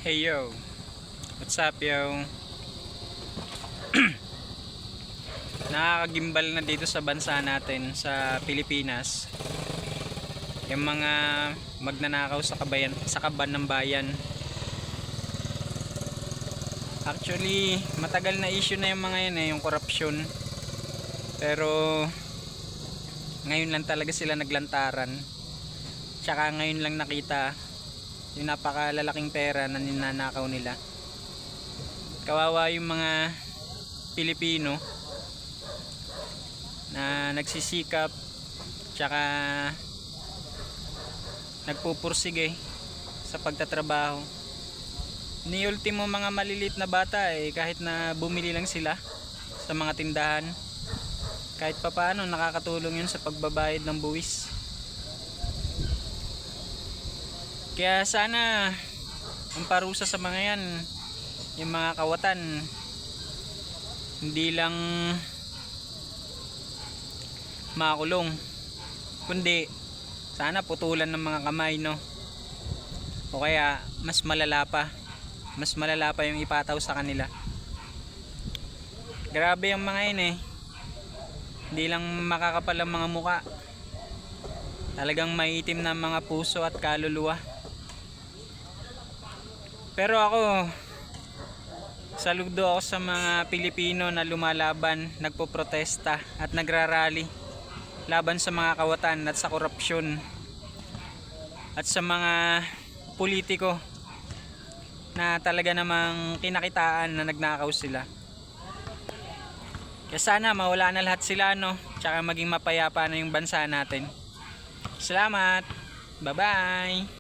Hey yo, what's up yo? Nakakagimbal na dito sa bansa natin sa Pilipinas yung mga magnanakaw sa kaban ng bayan. Actually, matagal na issue na yung mga yan yung korupsyon. Pero ngayon lang talaga sila naglantaran. Tsaka ngayon lang nakita yung napakalalaking pera na ninanakaw nila. Kawawa yung mga Pilipino na nagsisikap tsaka nagpupursige sa pagtatrabaho. Ni ultimo mga malilit na bata kahit na bumili lang sila sa mga tindahan, kahit papaano nakakatulong yun sa pagbabayad ng buwis. Kaya sana ang parusa sa mga yan, yung mga kawatan, hindi lang makulong, kundi sana putulan ng mga kamay, no? O kaya mas malala pa yung ipataw sa kanila. Grabe yung mga yun hindi lang makakapal ang mga muka, talagang maitim na mga puso at kaluluwa. Pero ako, saludo ako sa mga Pilipino na lumalaban, nagpoprotesta at nagrarally laban sa mga kawatan at sa korupsyon at sa mga politiko na talaga namang kinakitaan na nagnakaw sila. Kaya sana mawala na lahat sila, no? Tsaka maging mapayapa na yung bansa natin. Salamat! Bye bye!